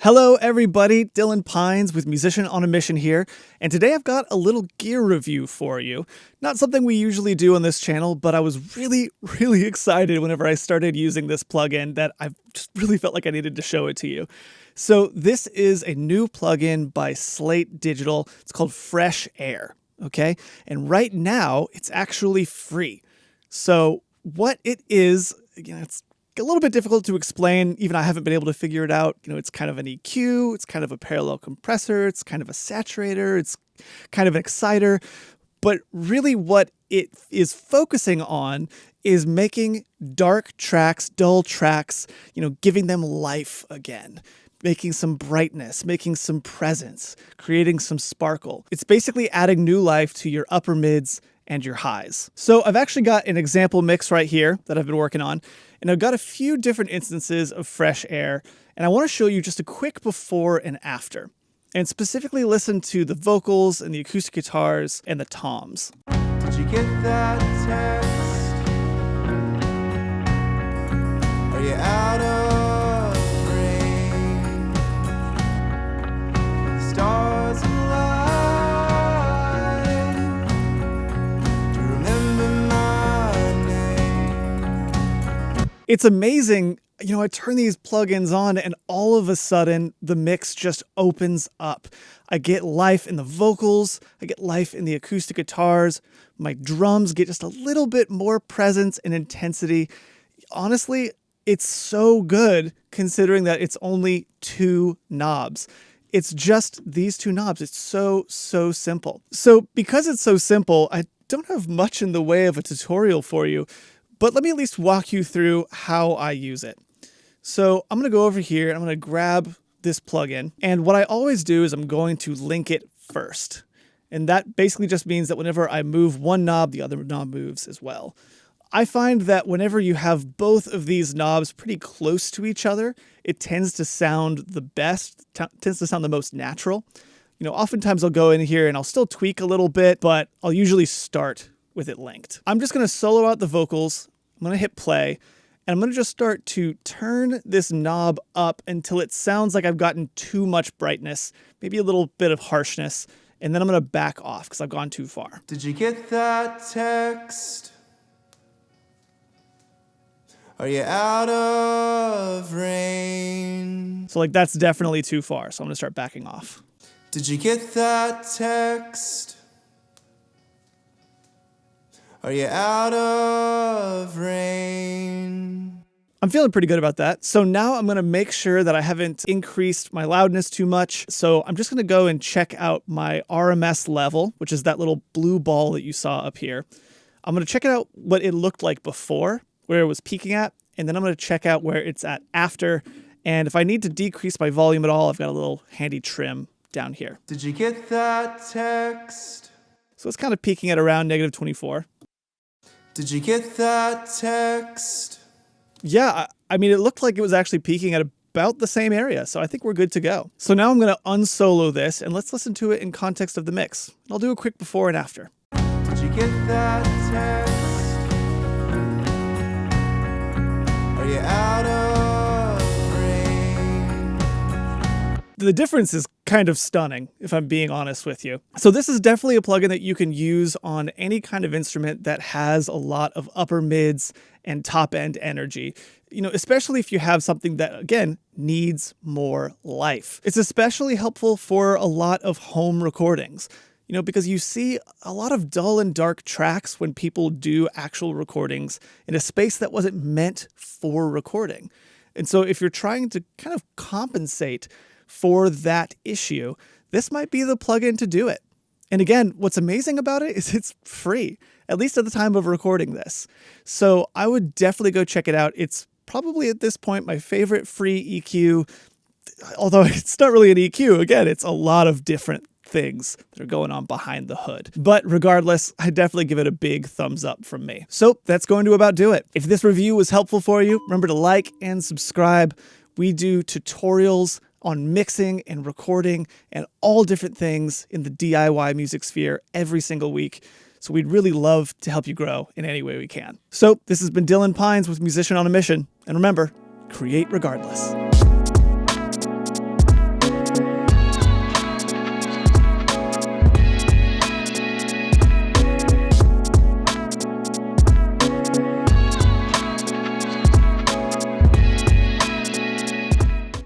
Hello everybody, Dylan Pines with Musician on a Mission here, and today I've got a little gear review for you. Not something we usually do on this channel, but I was really excited whenever I started using this plugin that I just really felt like I needed to show it to you. So this is a new plugin by Slate Digital. It's called Fresh Air, okay? And right now, it's actually free. So what it is, it's a little bit difficult to explain. Even I haven't been able to figure it out. It's kind of an EQ, it's kind of a parallel compressor, it's kind of a saturator, it's kind of an exciter. But really what it is focusing on is making dark tracks, dull tracks, giving them life again. Making some brightness, making some presence, creating some sparkle. It's basically adding new life to your upper mids and your highs. So I've actually got an example mix right here that I've been working on, and I've got a few different instances of Fresh Air, and I want to show you just a quick before and after, and specifically listen to the vocals and the acoustic guitars and the toms. Did you get that text? Are you out of range? The stars align. Do you remember my name? It's amazing. I turn these plugins on and all of a sudden the mix just opens up. I get life in the vocals, I get life in the acoustic guitars, my drums get just a little bit more presence and intensity. Honestly, it's so good considering that it's only two knobs. It's just these two knobs. It's so simple. So because it's so simple, I don't have much in the way of a tutorial for you, but let me at least walk you through how I use it. So I'm going to go over here and I'm going to grab this plugin. And what I always do is I'm going to link it first. And that basically just means that whenever I move one knob, the other knob moves as well. I find that whenever you have both of these knobs pretty close to each other, it tends to sound the best, tends to sound the most natural. Oftentimes I'll go in here and I'll still tweak a little bit, but I'll usually start with it linked. I'm just going to solo out the vocals. I'm going to hit play. And I'm going to just start to turn this knob up until it sounds like I've gotten too much brightness, maybe a little bit of harshness, and then I'm going to back off because I've gone too far. Did you get that text? Are you out of range? So that's definitely too far, so I'm going to start backing off. Did you get that text? Are you out of range? I'm feeling pretty good about that. So now I'm going to make sure that I haven't increased my loudness too much. So I'm just going to go and check out my RMS level, which is that little blue ball that you saw up here. I'm going to check it out what it looked like before, where it was peaking at, and then I'm going to check out where it's at after. And if I need to decrease my volume at all, I've got a little handy trim down here. Did you get that text? So it's kind of peaking at around -24. Did you get that text? Yeah, I mean, it looked like it was actually peaking at about the same area, so I think we're good to go. So now I'm going to unsolo this, and let's listen to it in context of the mix. I'll do a quick before and after. Did you get that text? Are you out of range? The difference is kind of stunning, if I'm being honest with you. So this is definitely a plugin that you can use on any kind of instrument that has a lot of upper mids and top end energy, especially if you have something that, again, needs more life. It's especially helpful for a lot of home recordings, because you see a lot of dull and dark tracks when people do actual recordings in a space that wasn't meant for recording. And so if you're trying to kind of compensate for that issue, this might be the plugin to do it. And again, what's amazing about it is it's free, at least at the time of recording this. So I would definitely go check it out. It's probably at this point my favorite free EQ, although it's not really an EQ. Again, it's a lot of different things that are going on behind the hood. But regardless, I definitely give it a big thumbs up from me. So that's going to about do it. If this review was helpful for you, remember to like and subscribe. We do tutorials on mixing and recording and all different things in the DIY music sphere every single week. So we'd really love to help you grow in any way we can. So this has been Dylan Pines with Musician on a Mission. And remember, create regardless.